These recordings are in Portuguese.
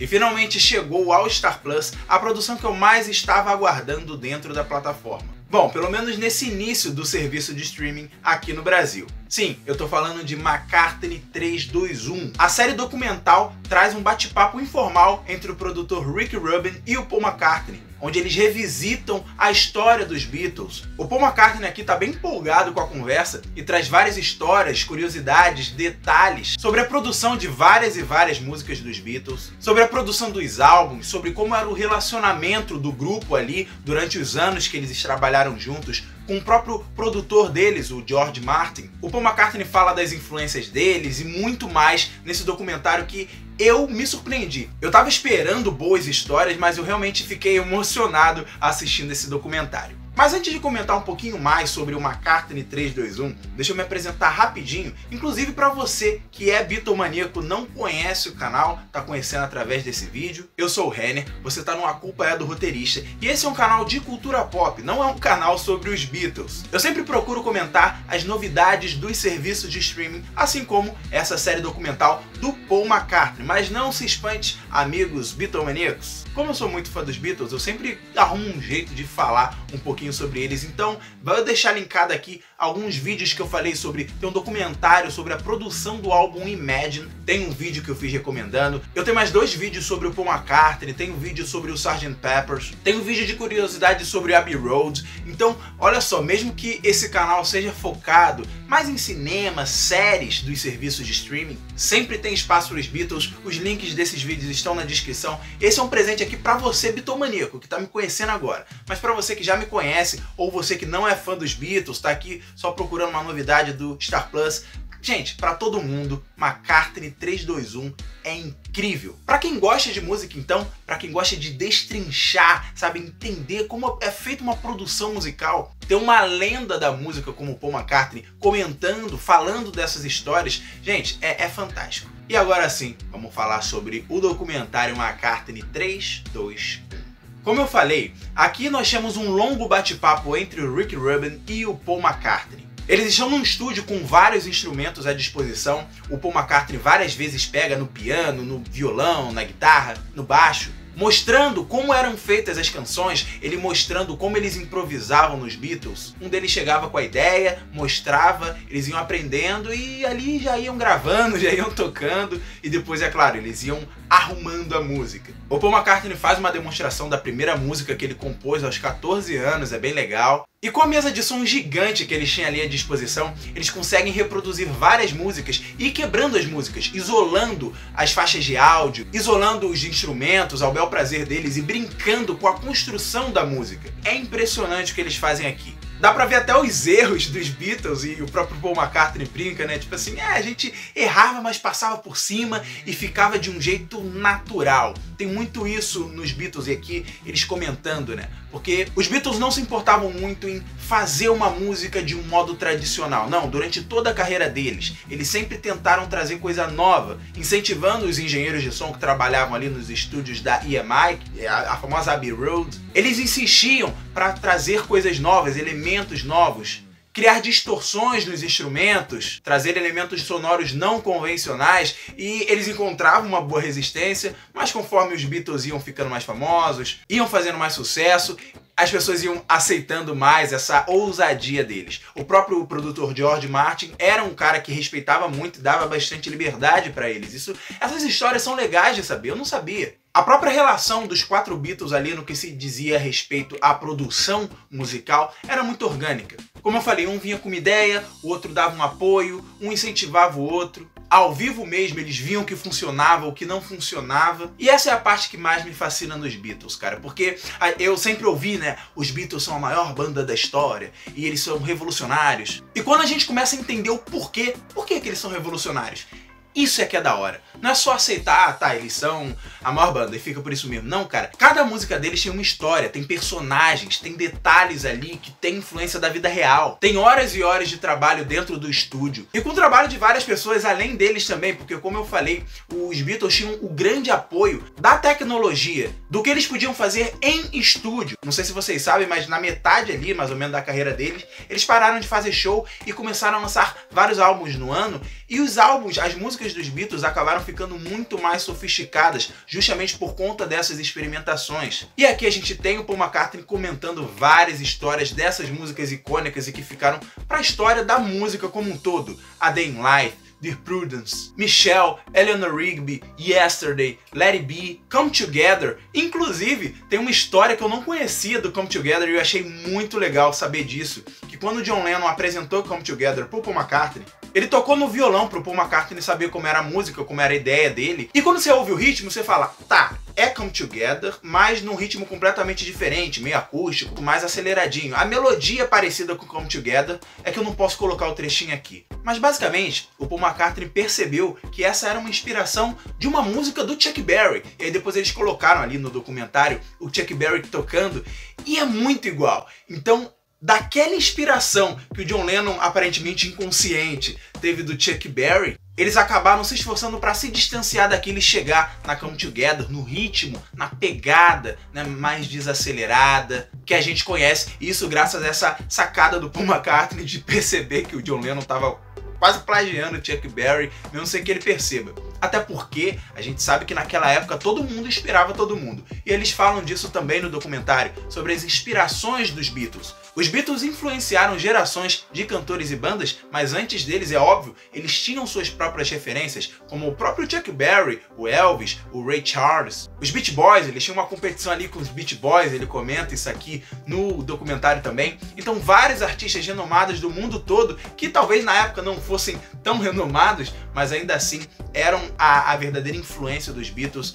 E finalmente chegou ao Star Plus, a produção que eu mais estava aguardando dentro da plataforma. Bom, pelo menos nesse início do serviço de streaming aqui no Brasil. Sim, eu tô falando de McCartney 321. A série documental traz um bate-papo informal entre o produtor Rick Rubin e o Paul McCartney, onde eles revisitam a história dos Beatles. O Paul McCartney aqui tá bem empolgado com a conversa e traz várias histórias, curiosidades, detalhes sobre a produção de várias e várias músicas dos Beatles, sobre a produção dos álbuns, sobre como era o relacionamento do grupo ali durante os anos que eles trabalharam juntos, com o próprio produtor deles, o George Martin. O Paul McCartney fala das influências deles e muito mais nesse documentário que eu me surpreendi. Eu tava esperando boas histórias, mas eu realmente fiquei emocionado assistindo esse documentário. Mas antes de comentar um pouquinho mais sobre o McCartney 321, deixa eu me apresentar rapidinho, inclusive para você que é bitomaníaco, não conhece o canal, tá conhecendo através desse vídeo. Eu sou o Renner, você tá no A Culpa é do Roteirista, e esse é um canal de cultura pop, não é um canal sobre os Beatles. Eu sempre procuro comentar as novidades dos serviços de streaming, assim como essa série documental do Paul McCartney, mas não se espante, amigos bitomaníacos. Como eu sou muito fã dos Beatles, eu sempre arrumo um jeito de falar um pouquinho sobre eles, então vou deixar linkado aqui alguns vídeos que eu falei sobre, tem um documentário sobre a produção do álbum Imagine, tem um vídeo que eu fiz recomendando, eu tenho mais 2 vídeos sobre o Paul McCartney, tem um vídeo sobre o Sgt. Pepper's, tem um vídeo de curiosidade sobre Abbey Road, então olha só, mesmo que esse canal seja focado mais em cinema, séries dos serviços de streaming, sempre tem espaço para os Beatles, os links desses vídeos estão na descrição, esse é um presente aqui para você bitomaníaco, que tá me conhecendo agora, mas para você que já me conhece, ou você que não é fã dos Beatles, tá aqui só procurando uma novidade do Star Plus, gente, para todo mundo, McCartney 321 é incrível. Para quem gosta de música então, para quem gosta de destrinchar, sabe, entender como é feita uma produção musical, ter uma lenda da música como o Paul McCartney comentando, falando dessas histórias, gente, é fantástico. E agora sim, vamos falar sobre o documentário McCartney 321. Como eu falei, aqui nós temos um longo bate-papo entre o Rick Rubin e o Paul McCartney. Eles estão num estúdio com vários instrumentos à disposição, o Paul McCartney várias vezes pega no piano, no violão, na guitarra, no baixo, mostrando como eram feitas as canções, ele mostrando como eles improvisavam nos Beatles. Um deles chegava com a ideia, mostrava, eles iam aprendendo e ali já iam gravando, já iam tocando e depois, é claro, eles iam arrumando a música. O Paul McCartney faz uma demonstração da primeira música que ele compôs aos 14 anos, é bem legal. E com a mesa de som gigante que eles tinham ali à disposição, eles conseguem reproduzir várias músicas e ir quebrando as músicas, isolando as faixas de áudio, isolando os instrumentos ao bel prazer deles e brincando com a construção da música. É impressionante o que eles fazem aqui. Dá pra ver até os erros dos Beatles e o próprio Paul McCartney brinca, né? Tipo assim, a gente errava, mas passava por cima e ficava de um jeito natural. Tem muito isso nos Beatles e aqui eles comentando, né? Porque os Beatles não se importavam muito em fazer uma música de um modo tradicional. Não, durante toda a carreira deles, eles sempre tentaram trazer coisa nova, incentivando os engenheiros de som que trabalhavam ali nos estúdios da EMI, a famosa Abbey Road. Eles insistiam para trazer coisas novas, elementos novos, criar distorções nos instrumentos, trazer elementos sonoros não convencionais, e eles encontravam uma boa resistência, mas conforme os Beatles iam ficando mais famosos, iam fazendo mais sucesso, as pessoas iam aceitando mais essa ousadia deles. O próprio produtor George Martin era um cara que respeitava muito e dava bastante liberdade para eles. Essas histórias são legais de saber, eu não sabia. A própria relação dos 4 Beatles ali no que se dizia a respeito à produção musical era muito orgânica. Como eu falei, um vinha com uma ideia, o outro dava um apoio, um incentivava o outro. Ao vivo mesmo eles viam o que funcionava, o que não funcionava. E essa é a parte que mais me fascina nos Beatles, cara. Porque eu sempre ouvi, né, os Beatles são a maior banda da história e eles são revolucionários. E quando a gente começa a entender o porquê que eles são revolucionários, isso é que é da hora. Não é só aceitar, tá, eles são a maior banda e fica por isso mesmo. Não, cara. Cada música deles tem uma história, tem personagens, tem detalhes ali que tem influência da vida real. Tem horas e horas de trabalho dentro do estúdio. E com o trabalho de várias pessoas além deles também, porque como eu falei, os Beatles tinham o grande apoio da tecnologia, do que eles podiam fazer em estúdio. Não sei se vocês sabem, mas na metade ali, mais ou menos, da carreira deles, eles pararam de fazer show e começaram a lançar vários álbuns no ano E os álbuns, as músicas dos Beatles acabaram ficando muito mais sofisticadas, justamente por conta dessas experimentações. E aqui a gente tem o Paul McCartney comentando várias histórias dessas músicas icônicas e que ficaram para a história da música como um todo. A Day in Life, Dear Prudence, Michelle, Eleanor Rigby, Yesterday, Let It Be, Come Together. Inclusive, tem uma história que eu não conhecia do Come Together e eu achei muito legal saber disso. Que quando o John Lennon apresentou Come Together pro Paul McCartney, ele tocou no violão pro Paul McCartney saber como era a música, como era a ideia dele. E quando você ouve o ritmo, você fala, tá, é Come Together, mas num ritmo completamente diferente, meio acústico, mais aceleradinho. A melodia parecida com Come Together, é que eu não posso colocar o trechinho aqui. Mas basicamente, o Paul McCartney percebeu que essa era uma inspiração de uma música do Chuck Berry. E aí depois eles colocaram ali no documentário o Chuck Berry tocando, e é muito igual. Então, daquela inspiração que o John Lennon, aparentemente inconsciente, teve do Chuck Berry, eles acabaram se esforçando para se distanciar daquilo e chegar na Come Together, no ritmo, na pegada, né, mais desacelerada, que a gente conhece. Isso graças a essa sacada do Paul McCartney de perceber que o John Lennon estava quase plagiando o Chuck Berry, mesmo sem que ele perceba. Até porque a gente sabe que naquela época todo mundo inspirava todo mundo. E eles falam disso também no documentário, sobre as inspirações dos Beatles. Os Beatles influenciaram gerações de cantores e bandas, mas antes deles, é óbvio, eles tinham suas próprias referências, como o próprio Chuck Berry, o Elvis, o Ray Charles. Os Beach Boys, eles tinham uma competição ali com os Beach Boys, ele comenta isso aqui no documentário também. Então vários artistas renomados do mundo todo, que talvez na época não fossem tão renomados, mas ainda assim eram a verdadeira influência dos Beatles,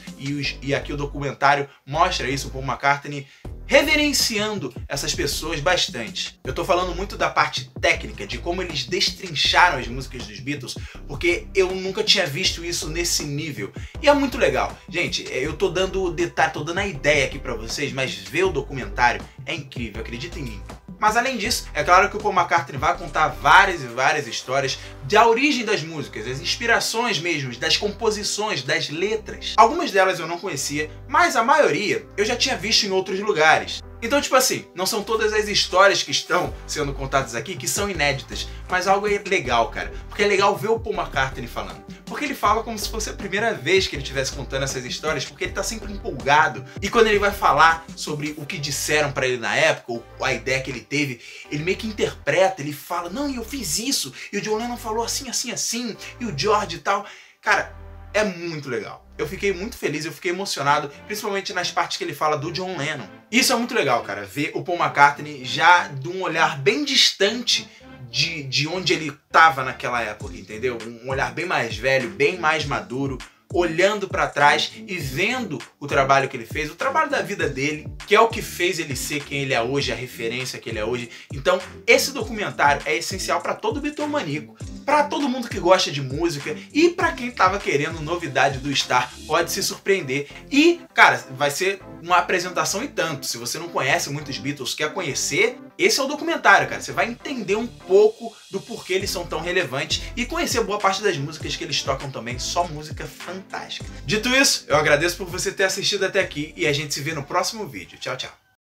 e aqui o documentário mostra isso, o Paul McCartney reverenciando essas pessoas bastante. Eu tô falando muito da parte técnica, de como eles destrincharam as músicas dos Beatles, porque eu nunca tinha visto isso nesse nível. E é muito legal. Gente, eu tô dando detalhe, tô dando a ideia aqui pra vocês, mas ver o documentário é incrível, acreditem em mim. Mas além disso, é claro que o Paul McCartney vai contar várias e várias histórias da origem das músicas, as inspirações mesmo, das composições, das letras. Algumas delas eu não conhecia, mas a maioria eu já tinha visto em outros lugares. Então, tipo assim, não são todas as histórias que estão sendo contadas aqui que são inéditas, mas algo é legal, cara, porque é legal ver o Paul McCartney falando. Porque ele fala como se fosse a primeira vez que ele estivesse contando essas histórias, porque ele tá sempre empolgado. E quando ele vai falar sobre o que disseram pra ele na época, ou a ideia que ele teve, ele meio que interpreta, ele fala, não, eu fiz isso, e o John Lennon falou assim, assim, assim, e o George e tal. Cara, é muito legal. Eu fiquei muito feliz, eu fiquei emocionado, principalmente nas partes que ele fala do John Lennon. Isso é muito legal, cara, ver o Paul McCartney já de um olhar bem distante de onde ele estava naquela época, entendeu? Um olhar bem mais velho, bem mais maduro, olhando para trás e vendo o trabalho que ele fez, o trabalho da vida dele, que é o que fez ele ser quem ele é hoje, a referência que ele é hoje. Então, esse documentário é essencial para todo bitomaníaco, para todo mundo que gosta de música e para quem tava querendo novidade do Star, pode se surpreender. E, cara, vai ser uma apresentação e tanto. Se você não conhece muitos Beatles, quer conhecer, esse é o documentário, cara. Você vai entender um pouco do porquê eles são tão relevantes e conhecer boa parte das músicas que eles tocam também, só música fantástica. Dito isso, eu agradeço por você ter assistido até aqui e a gente se vê no próximo vídeo. Tchau, tchau.